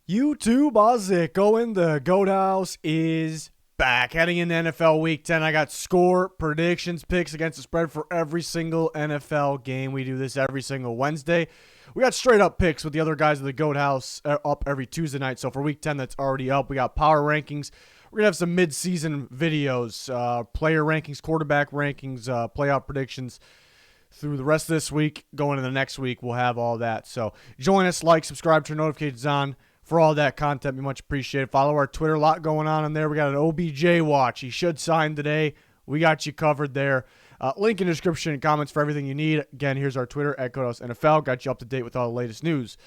YouTube, how's it going? The Goat House is back. Heading into NFL Week 10, I got score predictions, picks against the spread for every single NFL game. We do this every single Wednesday. We got straight up picks with the other guys of the Goat House up every Tuesday night. So for Week 10, that's already up. We got power rankings. We're going to have some mid-season videos, player rankings, quarterback rankings, playoff predictions. Through the rest of this week, going into the next week, we'll have all that. So join us, like, subscribe, turn notifications on for all that content. Be much appreciated. Follow our Twitter, a lot going on in there. We got an OBJ watch. He should sign today. We got you covered there. Link in the description and comments for everything you need. Again, here's our Twitter, @GoatHouseNFL. Got you up to date with all the latest news.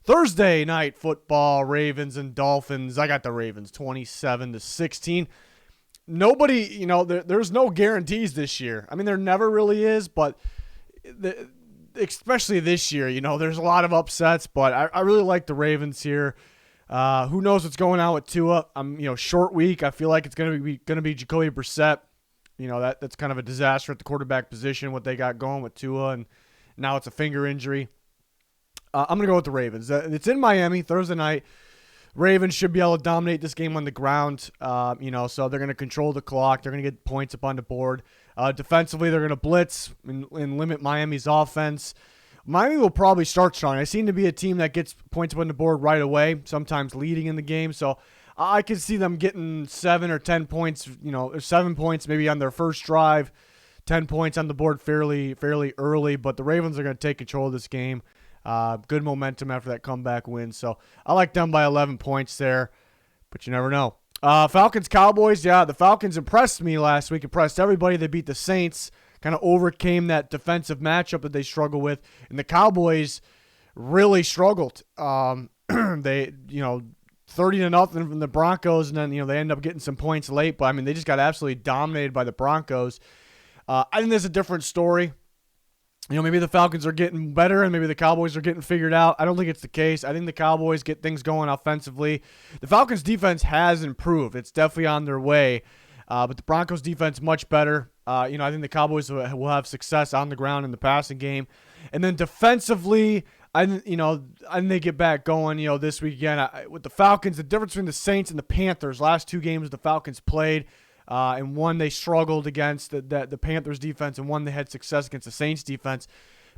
Thursday night football, Ravens and Dolphins. I got the Ravens 27-16. Nobody, there's no guarantees this year. I mean, there never really is, but especially this year, there's a lot of upsets, but I really like the Ravens here. Who knows what's going on with Tua? Short week. I feel like it's going to be Jacoby Brissett. That's kind of a disaster at the quarterback position, what they got going with Tua, and now it's a finger injury. I'm going to go with the Ravens. It's in Miami Thursday night. Ravens should be able to dominate this game on the ground, so they're going to control the clock. They're going to get points up on the board. Defensively, they're going to blitz and limit Miami's offense. Miami will probably start strong. They seem to be a team that gets points up on the board right away, sometimes leading in the game. So I could see them getting 7 or 10 points, 7 points maybe on their first drive, 10 points on the board fairly early. But the Ravens are going to take control of this game. Good momentum after that comeback win. So I like them by 11 points there, but you never know. Falcons, Cowboys. Yeah, the Falcons impressed me last week, impressed everybody. They beat the Saints, kind of overcame that defensive matchup that they struggle with. And the Cowboys really struggled. They, 30-0 from the Broncos, and then, they end up getting some points late. But, they just got absolutely dominated by the Broncos. I think there's a different story. Maybe the Falcons are getting better and maybe the Cowboys are getting figured out. I don't think it's the case. I think the Cowboys get things going offensively. The Falcons' defense has improved. It's definitely on their way. But the Broncos' defense much better. I think the Cowboys will have success on the ground in the passing game. And then defensively, I think they get back going, this week again. With the Falcons, the difference between the Saints and the Panthers, last two games the Falcons played, and one they struggled against the Panthers defense, and one they had success against the Saints defense.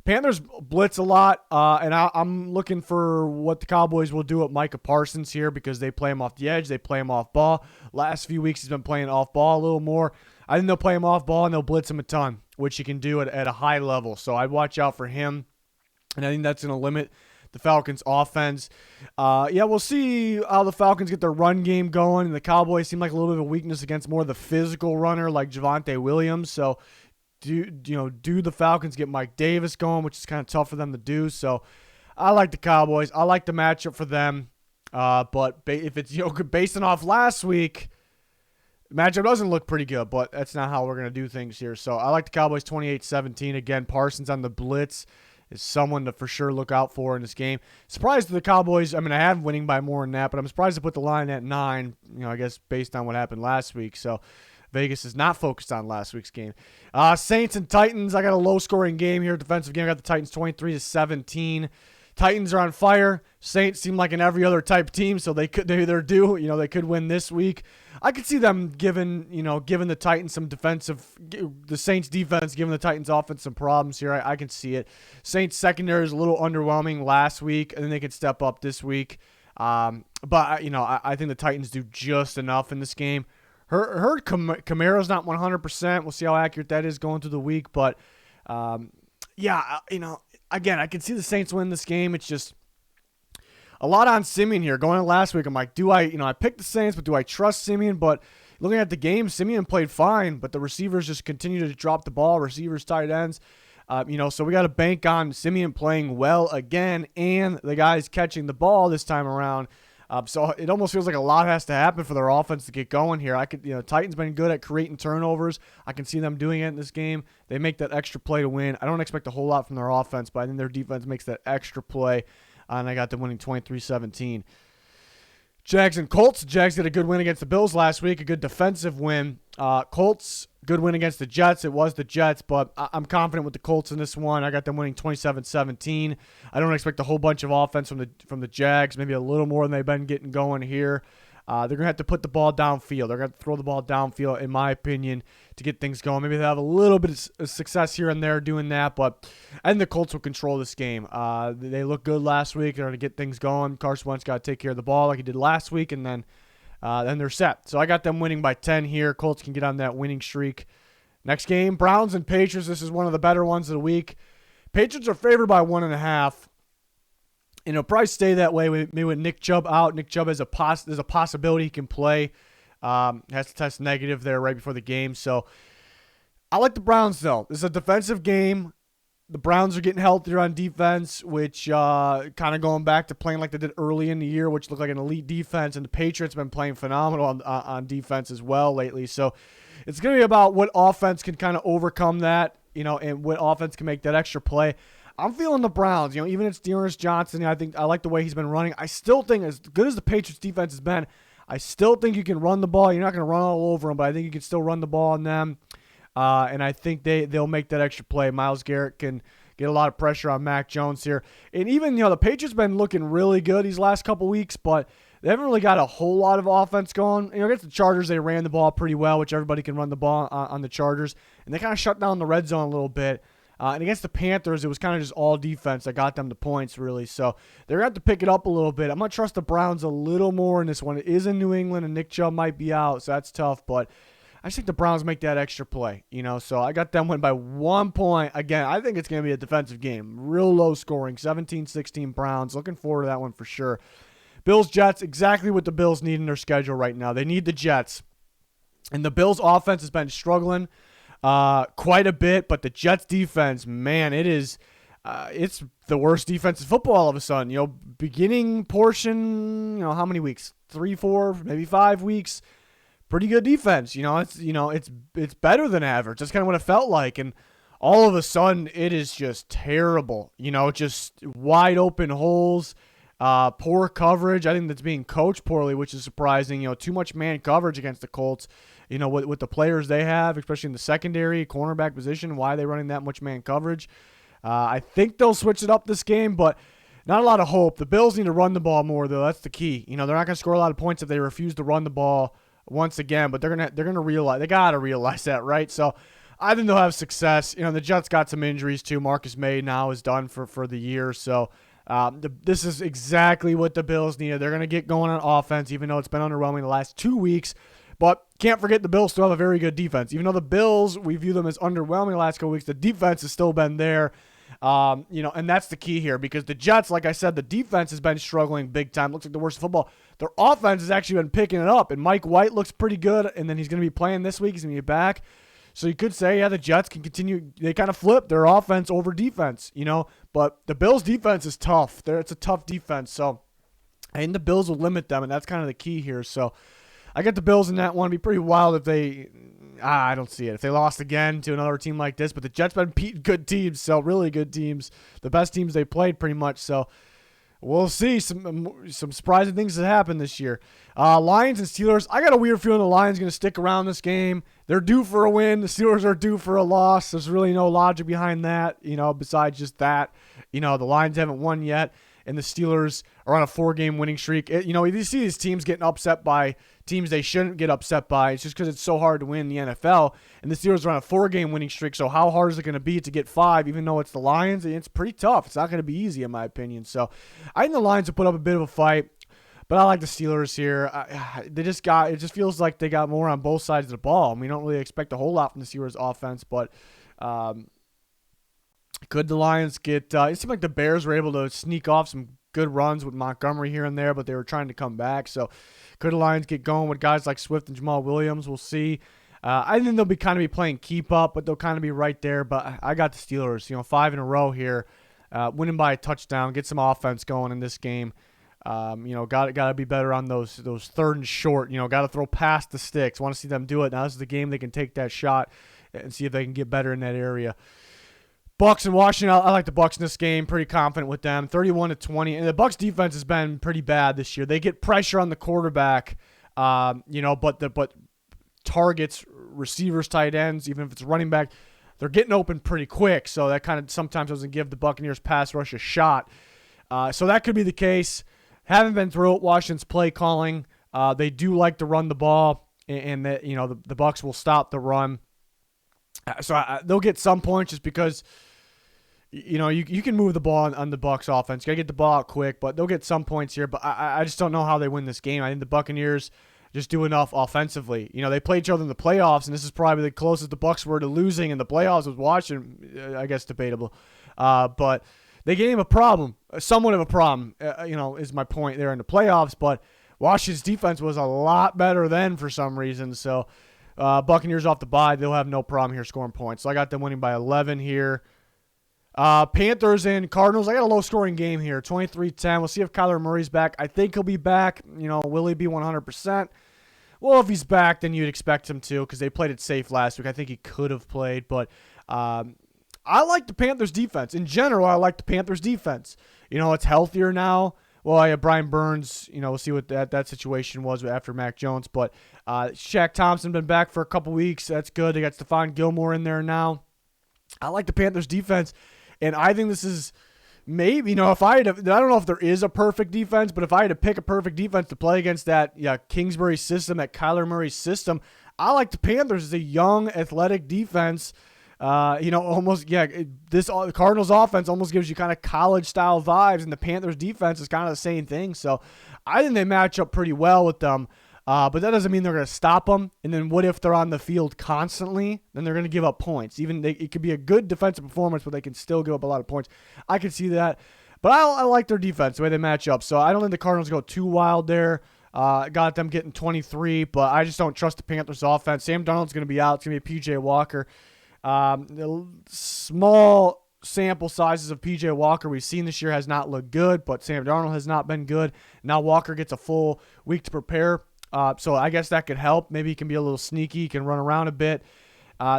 Panthers blitz a lot, and I'm looking for what the Cowboys will do with Micah Parsons here because they play him off the edge, they play him off ball. Last few weeks he's been playing off ball a little more. I think they'll play him off ball and they'll blitz him a ton, which he can do at a high level. So I'd watch out for him, and I think that's going to limit the Falcons' offense. We'll see how the Falcons get their run game going. And the Cowboys seem like a little bit of a weakness against more of the physical runner like Javonte Williams. So, do the Falcons get Mike Davis going, which is kind of tough for them to do. So, I like the Cowboys. I like the matchup for them. But if it's based off last week, the matchup doesn't look pretty good. But that's not how we're going to do things here. So, I like the Cowboys 28-17. Again, Parsons on the blitz is someone to for sure look out for in this game. Surprised the Cowboys. I have them winning by more than that, but I'm surprised to put the line at 9, I guess based on what happened last week. So Vegas is not focused on last week's game. Saints and Titans. I got a low-scoring game here. Defensive game. I got the Titans 23-17. Titans are on fire. Saints seem like an every other type team, so they could they could win this week. I could see them giving the Titans some the Saints defense giving the Titans offense some problems here. I can see it. Saints secondary is a little underwhelming last week, and then they could step up this week. But I think the Titans do just enough in this game. Heard Camaro's not 100%. We'll see how accurate that is going through the week, but again, I can see the Saints win this game. It's just a lot on Simeon here. Going into last week, I'm like, I picked the Saints, but do I trust Simeon? But looking at the game, Simeon played fine, but the receivers just continue to drop the ball. Receivers, tight ends. So we got to bank on Simeon playing well again and the guys catching the ball this time around. So it almost feels like a lot has to happen for their offense to get going here. Titans been good at creating turnovers. I can see them doing it in this game. They make that extra play to win. I don't expect a whole lot from their offense, but I think their defense makes that extra play, and I got them winning 23-17. Jags and Colts. Jags did a good win against the Bills last week, a good defensive win. Colts, good win against the Jets. It was the Jets, but I'm confident with the Colts in this one. I got them winning 27-17. I don't expect a whole bunch of offense from the Jags, maybe a little more than they've been getting going here. They're going to have to put the ball downfield. They're going to throw the ball downfield, in my opinion, to get things going. Maybe they'll have a little bit of success here and there doing that, but I think the Colts will control this game. They looked good last week. They're going to get things going. Carson Wentz got to take care of the ball like he did last week, and then they're set. So I got them winning by 10 here. Colts can get on that winning streak. Next game, Browns and Patriots. This is one of the better ones of the week. Patriots are favored by 1.5. And it'll probably stay that way maybe with Nick Chubb out. Nick Chubb there's a possibility he can play. Has to test negative there right before the game. So I like the Browns, though. This is a defensive game. The Browns are getting healthier on defense, which kind of going back to playing like they did early in the year, which looked like an elite defense. And the Patriots have been playing phenomenal on defense as well lately. So it's going to be about what offense can kind of overcome that, and what offense can make that extra play. I'm feeling the Browns. Even it's Dearness Johnson, I like the way he's been running. I still think, as good as the Patriots defense has been, I still think you can run the ball. You're not going to run all over them, but I think you can still run the ball on them. And I think they'll make that extra play. Myles Garrett can get a lot of pressure on Mac Jones here. And even, the Patriots been looking really good these last couple weeks, but they haven't really got a whole lot of offense going. Against the Chargers, they ran the ball pretty well, which everybody can run the ball on the Chargers. And they kind of shut down the red zone a little bit. And against the Panthers, it was kind of just all defense that got them the points, really. So they're going to have to pick it up a little bit. I'm going to trust the Browns a little more in this one. It is in New England, and Nick Chubb might be out, so that's tough. But I just think the Browns make that extra play, So I got them win by 1 point. Again, I think it's going to be a defensive game. Real low scoring, 17-16 Browns. Looking forward to that one for sure. Bills-Jets, exactly what the Bills need in their schedule right now. They need the Jets. And the Bills' offense has been struggling quite a bit, but the Jets defense, man, it's the worst defense in football all of a sudden. Beginning portion, how many weeks? 3, 4, maybe 5 weeks. Pretty good defense. It's better than average. That's kind of what it felt like. And all of a sudden, it is just terrible. Just wide open holes, poor coverage. I think that's being coached poorly, which is surprising. Too much man coverage against the Colts. With the players they have, especially in the secondary, cornerback position, why are they running that much man coverage? I think they'll switch it up this game, but not a lot of hope. The Bills need to run the ball more, though. That's the key. They're not going to score a lot of points if they refuse to run the ball once again, but they're gonna realize, they gotta realize that, right? So I think they'll have success. The Jets got some injuries too. Marcus May now is done for the year, so this is exactly what the Bills needed. They're gonna get going on offense, even though it's been underwhelming the last 2 weeks. But can't forget the Bills still have a very good defense. Even though the Bills, we view them as underwhelming the last couple weeks, the defense has still been there. And that's the key here, because the Jets, like I said, the defense has been struggling big time. Looks like the worst football. Their offense has actually been picking it up, and Mike White looks pretty good, and then he's going to be playing this week. He's going to be back. So you could say, the Jets can continue. They kind of flip their offense over defense, But the Bills' defense is tough. It's a tough defense. So I think the Bills will limit them, and that's kind of the key here. So I got the Bills in that one. It'd be pretty wild if they I don't see it. If they lost again to another team like this, but the Jets been beating good teams, so really good teams, the best teams they played pretty much. So we'll see some surprising things that happen this year. Lions and Steelers. I got a weird feeling the Lions are going to stick around this game. They're due for a win. The Steelers are due for a loss. There's really no logic behind that, besides just that. The Lions haven't won yet, and the Steelers are on a 4-game winning streak. You see these teams getting upset by teams they shouldn't get upset by. It's just because it's so hard to win the NFL, and the Steelers are on a 4-game winning streak, so how hard is it going to be to get 5, even though it's the Lions? It's pretty tough. It's not going to be easy, in my opinion. So I think the Lions have put up a bit of a fight, but I like the Steelers here. It just feels like they got more on both sides of the ball. We don't really expect a whole lot from the Steelers offense, but could the Lions get it seemed like the Bears were able to sneak off some good runs with Montgomery here and there, but they were trying to come back. So could the Lions get going with guys like Swift and Jamal Williams? We'll see. I think they'll be playing keep up, but they'll kind of be right there. But I got the Steelers, 5 in a row here, winning by a touchdown, get some offense going in this game. Got to be better on those 3rd and short. Got to throw past the sticks. Want to see them do it. Now this is the game they can take that shot and see if they can get better in that area. Bucks and Washington, I like the Bucks in this game. Pretty confident with them. 31-20. And the Bucks defense has been pretty bad this year. They get pressure on the quarterback, but targets, receivers, tight ends, even if it's running back, they're getting open pretty quick. So that kind of sometimes doesn't give the Buccaneers pass rush a shot. So that could be the case. Haven't been through it. Washington's play calling. They do like to run the ball, and the Bucks will stop the run. So they'll get some points just because, you can move the ball on the Bucs offense. You got to get the ball out quick, but they'll get some points here. But I just don't know how they win this game. I think the Buccaneers just do enough offensively. They play each other in the playoffs, and this is probably the closest the Bucs were to losing in the playoffs with Washington. I guess debatable. But they gave him a problem, somewhat of a problem, is my point there in the playoffs. But Washington's defense was a lot better then for some reason. So Buccaneers off the bye, they'll have no problem here scoring points. So I got them winning by 11 here. Panthers and Cardinals, I got a low-scoring game here, 23-10. We'll see if Kyler Murray's back. I think he'll be back. Will he be 100%? Well, if he's back, then you'd expect him to because they played it safe last week. I think he could have played, but I like the Panthers' defense. In general, I like the Panthers' defense. It's healthier now. Well, I have Brian Burns. We'll see what that situation was after Mac Jones. But Shaq Thompson been back for a couple weeks. That's good. They got Stephon Gilmore in there now. I like the Panthers' defense, and I think this is maybe, if I had I don't know if there is a perfect defense, but if I had to pick a perfect defense to play against that Kingsbury system, that Kyler Murray system, I like the Panthers as a young, athletic defense. The Cardinals offense almost gives you kind of college-style vibes, and the Panthers defense is kind of the same thing. So I think they match up pretty well with them, but that doesn't mean they're going to stop them. And then what if they're on the field constantly? Then they're going to give up points. It could be a good defensive performance, but they can still give up a lot of points. I can see that. But I like their defense, the way they match up. So I don't think the Cardinals go too wild there. Got them getting 23, but I just don't trust the Panthers offense. Sam Darnold's going to be out. It's going to be P.J. Walker. The small sample sizes of P.J. Walker we've seen this year has not looked good, but Sam Darnold has not been good. Now Walker gets a full week to prepare, so I guess that could help. Maybe he can be a little sneaky, he can run around a bit.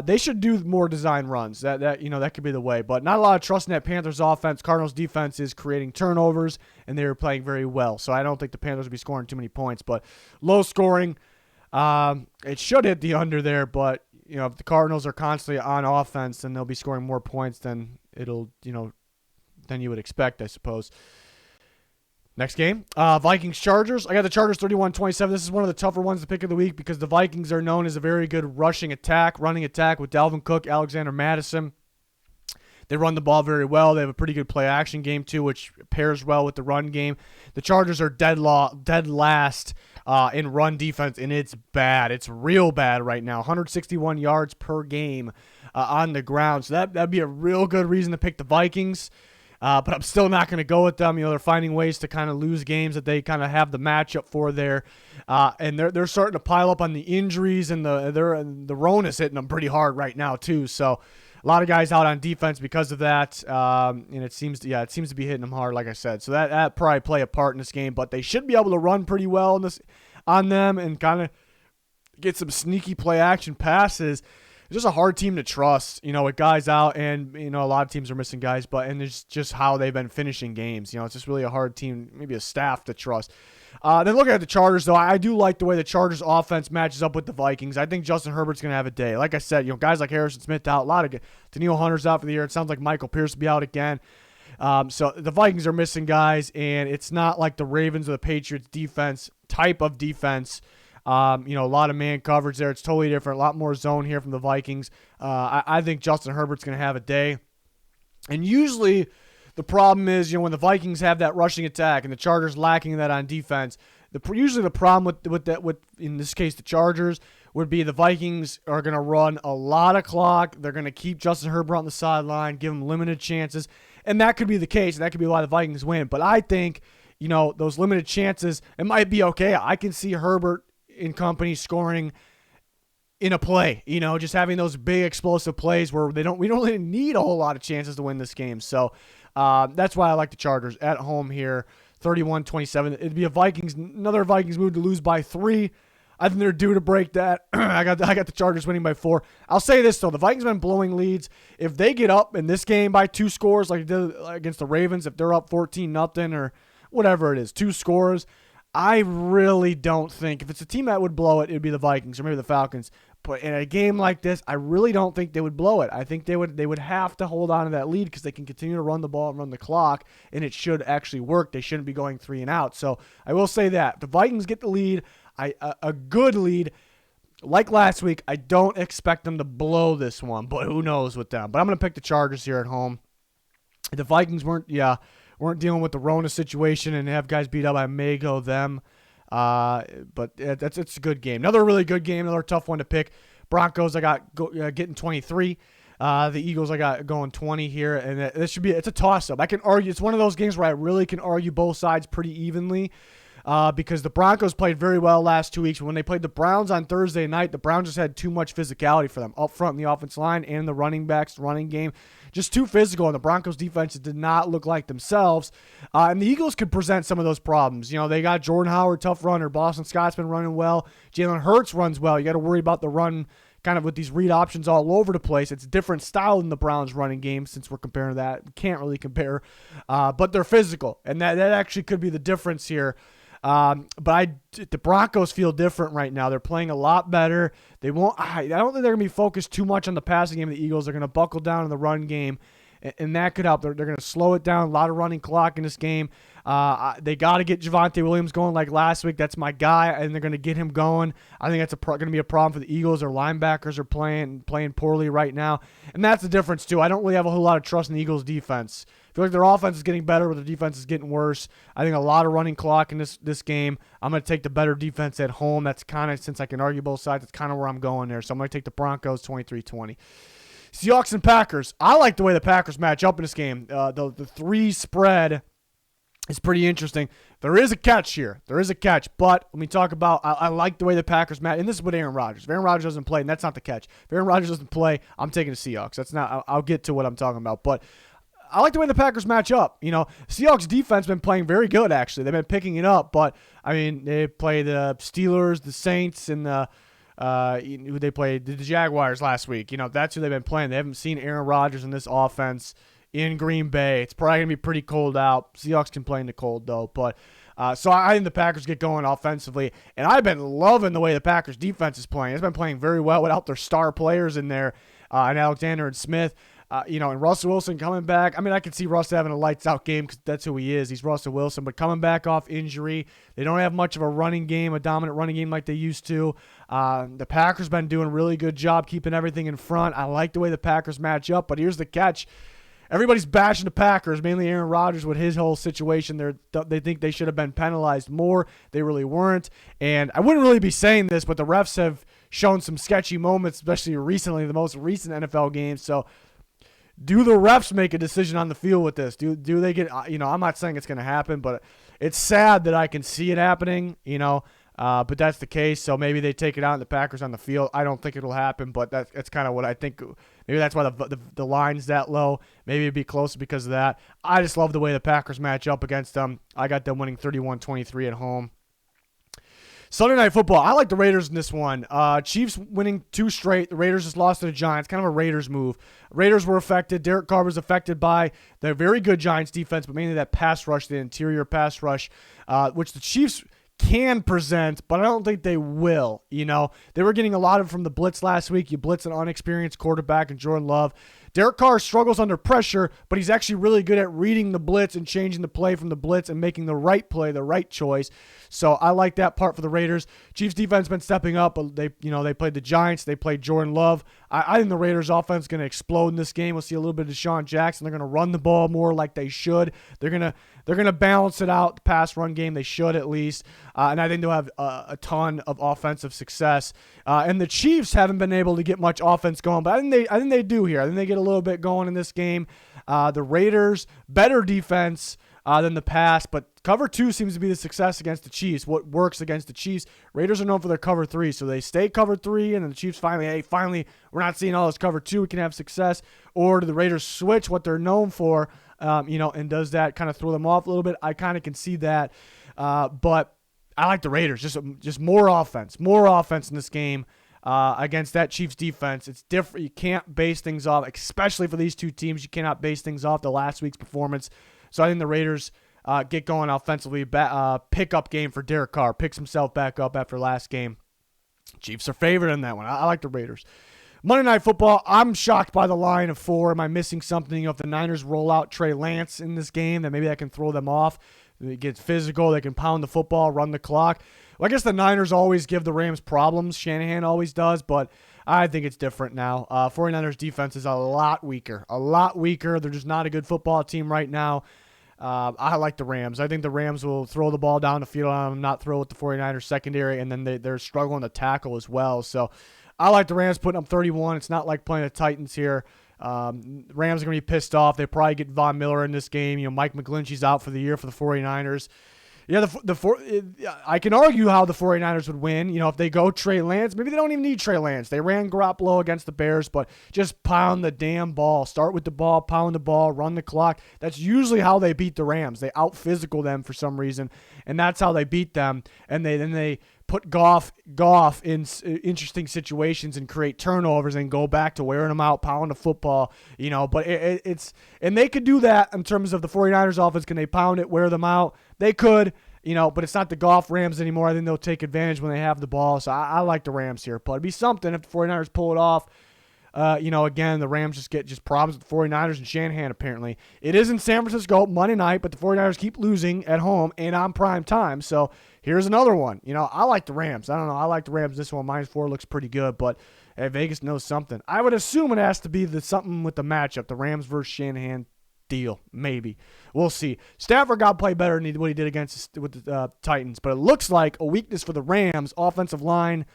They should do more design runs. That could be the way, but not a lot of trust in that Panthers offense. Cardinals defense is creating turnovers, and they are playing very well, so I don't think the Panthers will be scoring too many points, but low scoring. It should hit the under there, but if the Cardinals are constantly on offense, then they'll be scoring more points than than you would expect, I suppose. Next game, Vikings-Chargers. I got the Chargers 31-27. This is one of the tougher ones to pick of the week because the Vikings are known as a very good running attack with Dalvin Cook, Alexander Mattison. They run the ball very well. They have a pretty good play-action game, too, which pairs well with the run game. The Chargers are dead last in run defense, and it's bad. It's real bad right now. 161 yards per game on the ground. So that'd be a real good reason to pick the Vikings. But I'm still not going to go with them. They're finding ways to kind of lose games that they kind of have the matchup for there. And they're starting to pile up on the injuries, and the Rona's hitting them pretty hard right now, too. So a lot of guys out on defense because of that, and it seems to be hitting them hard, like I said. So that probably play a part in this game, but they should be able to run pretty well on them and kind of get some sneaky play action passes. It's just a hard team to trust, with guys out, and a lot of teams are missing guys, and it's just how they've been finishing games. It's just really a hard team, maybe a staff to trust. Then looking at the Chargers, though, I do like the way the Chargers offense matches up with the Vikings. I think Justin Herbert's going to have a day. Like I said, guys like Harrison Smith out, a lot of Daniil Hunter's out for the year. It sounds like Michael Pierce will be out again. So the Vikings are missing guys, and it's not like the Ravens or the Patriots defense type of defense. A lot of man coverage there. It's totally different. A lot more zone here from the Vikings. I think Justin Herbert's going to have a day. And usually the problem is, when the Vikings have that rushing attack and the Chargers lacking that on defense, usually the problem with in this case the Chargers would be the Vikings are going to run a lot of clock. They're going to keep Justin Herbert on the sideline, give him limited chances, and that could be the case. And that could be why the Vikings win. But I think, those limited chances, it might be okay. I can see Herbert in company scoring in a play, just having those big explosive plays where we don't really need a whole lot of chances to win this game. So that's why I like the Chargers at home here, 31-27. It'd be another Vikings move to lose by 3. I think they're due to break that. I got the Chargers winning by 4. I'll say this, though. The Vikings have been blowing leads. If they get up in this game by 2 scores like they did against the Ravens, if they're up 14-0 or whatever it is, 2 scores, I really don't think, if it's a team that would blow it, it would be the Vikings or maybe the Falcons. But in a game like this, I really don't think they would blow it. I think they would have to hold on to that lead because they can continue to run the ball and run the clock, and it should actually work. They shouldn't be going 3 and out. So I will say that. The Vikings get the lead, a good lead. Like last week, I don't expect them to blow this one, but who knows with them. But I'm going to pick the Chargers here at home. The Vikings weren't dealing with the Rona situation and have guys beat up, I may go them. But it's a good game. Another really good game, another tough one to pick. Broncos, I got getting 23. The Eagles, I got going 20 here, and it's a toss-up. I can argue. It's one of those games where I really can argue both sides pretty evenly. Because the Broncos played very well last 2 weeks. When they played the Browns on Thursday night, the Browns just had too much physicality for them up front in the offensive line and the running backs, the running game. Just too physical, and the Broncos defense did not look like themselves. And the Eagles could present some of those problems. You know, they got Jordan Howard, tough runner. Boston Scott's been running well. Jalen Hurts runs well. You got to worry about the run kind of with these read options all over the place. It's a different style than the Browns running game since we're comparing that. We can't really compare. But they're physical, and that actually could be the difference here. But the Broncos feel different right now. They're playing a lot better. I don't think they're going to be focused too much on the passing game of the Eagles. They're going to buckle down in the run game, and that could help. They're going to slow it down. A lot of running clock in this game. They got to get Javonte Williams going like last week. That's my guy, and they're going to get him going. I think that's going to be a problem for the Eagles. Their linebackers are playing poorly right now, and that's the difference too. I don't really have a whole lot of trust in the Eagles' defense. I feel like their offense is getting better, but their defense is getting worse. I think a lot of running clock in this game. I'm going to take the better defense at home. That's kind of, since I can argue both sides, that's kind of where I'm going there. So I'm going to take the Broncos 23-20. Seahawks and Packers. I like the way the Packers match up in this game. The 3 spread is pretty interesting. There is a catch here. There is a catch. But let me talk about, I like the way the Packers match. And this is with Aaron Rodgers. If Aaron Rodgers doesn't play, and that's not the catch. If Aaron Rodgers doesn't play, I'm taking the Seahawks. That's not, I'll get to what I'm talking about. But I like the way the Packers match up. You know, Seahawks defense been playing very good, actually. They've been picking it up, but, I mean, they play the Steelers, the Saints, and who they played, the Jaguars last week. You know, that's who they've been playing. They haven't seen Aaron Rodgers in this offense in Green Bay. It's probably going to be pretty cold out. Seahawks can play in the cold, though. But so I think the Packers get going offensively. And I've been loving the way the Packers defense is playing. It's been playing very well without their star players in there, and Alexander and Smith. And Russell Wilson coming back. I mean, I could see Russ having a lights-out game because that's who he is. He's Russell Wilson. But coming back off injury, they don't have much of a running game, a dominant running game like they used to. The Packers been doing a really good job keeping everything in front. I like the way the Packers match up. But here's the catch. Everybody's bashing the Packers, mainly Aaron Rodgers with his whole situation. They think they should have been penalized more. They really weren't. And I wouldn't really be saying this, but the refs have shown some sketchy moments, especially recently, the most recent NFL games. So do the refs make a decision on the field with this? Do they get, I'm not saying it's going to happen, but it's sad that I can see it happening, but that's the case. So maybe they take it out and the Packers on the field. I don't think it'll happen, but that's kind of what I think. Maybe that's why the line's that low. Maybe it'd be close because of that. I just love the way the Packers match up against them. I got them winning 31-23 at home. Sunday Night Football. I like the Raiders in this one. Chiefs winning 2 straight. The Raiders just lost to the Giants. Kind of a Raiders move. Raiders were affected. Derek Carr was affected by the very good Giants defense, but mainly that pass rush, the interior pass rush, which the Chiefs can present, but I don't think they will. They were getting a lot of from the blitz last week. You blitz an unexperienced quarterback in Jordan Love. Derek Carr struggles under pressure, but he's actually really good at reading the blitz and changing the play from the blitz and making the right play, the right choice. So I like that part for the Raiders. Chiefs defense been stepping up, but they played the Giants. They played Jordan Love. I think the Raiders offense is going to explode in this game. We'll see a little bit of Deshaun Jackson. They're going to run the ball more like they should. They're going to balance it out, the pass run game. They should at least. And I think they'll have a ton of offensive success. And the Chiefs haven't been able to get much offense going, but I think they do here. I think they get a little bit going in this game. The Raiders, better defense than the past, but cover 2 seems to be the success against the Chiefs. What works against the Chiefs? Raiders are known for their cover 3, so they stay cover 3, and then the Chiefs finally, we're not seeing all this cover 2. We can have success. Or do the Raiders switch what they're known for, and does that kind of throw them off a little bit? I kind of can see that, but I like the Raiders. Just more offense in this game against that Chiefs defense. It's different. You can't base things off, especially for these two teams. You cannot base things off the last week's performance. So I think the Raiders get going offensively. Pick-up game for Derek Carr. Picks himself back up after last game. Chiefs are favored in that one. I like the Raiders. Monday Night Football, I'm shocked by the line of 4. Am I missing something? If the Niners roll out Trey Lance in this game, then maybe that can throw them off. It gets physical. They can pound the football, run the clock. Well, I guess the Niners always give the Rams problems. Shanahan always does, but I think it's different now. 49ers defense is a lot weaker. They're just not a good football team right now. I like the Rams. I think the Rams will throw the ball down the field on them, not throw with the 49ers secondary, and then they're struggling to tackle as well. So I like the Rams putting up 31. It's not like playing the Titans here. Rams are going to be pissed off. They probably get Von Miller in this game. Mike McGlinchey's out for the year for the 49ers. Yeah, I can argue how the 49ers would win. If they go Trey Lance, maybe they don't even need Trey Lance. They ran Garoppolo against the Bears, but just pound the damn ball. Start with the ball, pound the ball, run the clock. That's usually how they beat the Rams. They out-physical them for some reason, and that's how they beat them. And then they put Goff in interesting situations and create turnovers and go back to wearing them out, pound the football. But it's and they could do that in terms of the 49ers offense. Can they pound it, wear them out? They could, but it's not the Goff Rams anymore. I think they'll take advantage when they have the ball. So I like the Rams here. But it'd be something if the 49ers pull it off. Again, the Rams just get problems with the 49ers and Shanahan, apparently. It is in San Francisco Monday night, but the 49ers keep losing at home and on prime time. So here's another one. I like the Rams. I don't know. I like the Rams. This one, -4, looks pretty good, but Vegas knows something. I would assume it has to be something with the matchup, the Rams versus Shanahan deal. Maybe. We'll see. Stafford got to play better than what he did with the Titans, but it looks like a weakness for the Rams offensive line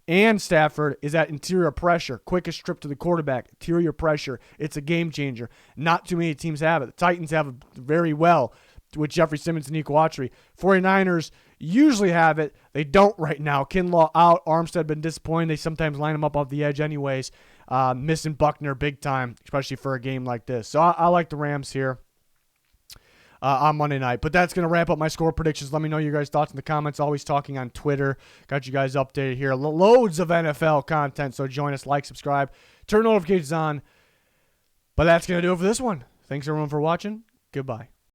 and Stafford is that interior pressure. Quickest trip to the quarterback, interior pressure. It's a game changer. Not too many teams have it. The Titans have it very well with Jeffrey Simmons and Nico Autry. 49ers usually have it. They don't right now. Kinlaw out. Armstead been disappointed. They sometimes line him up off the edge anyways. Missing Buckner big time, especially for a game like this. So I like the Rams here on Monday night. But that's going to wrap up my score predictions. Let me know your guys' thoughts in the comments. Always talking on Twitter. Got you guys updated here. Loads of NFL content. So join us, like, subscribe, turn notifications on. But that's going to do it for this one. Thanks, everyone, for watching. Goodbye.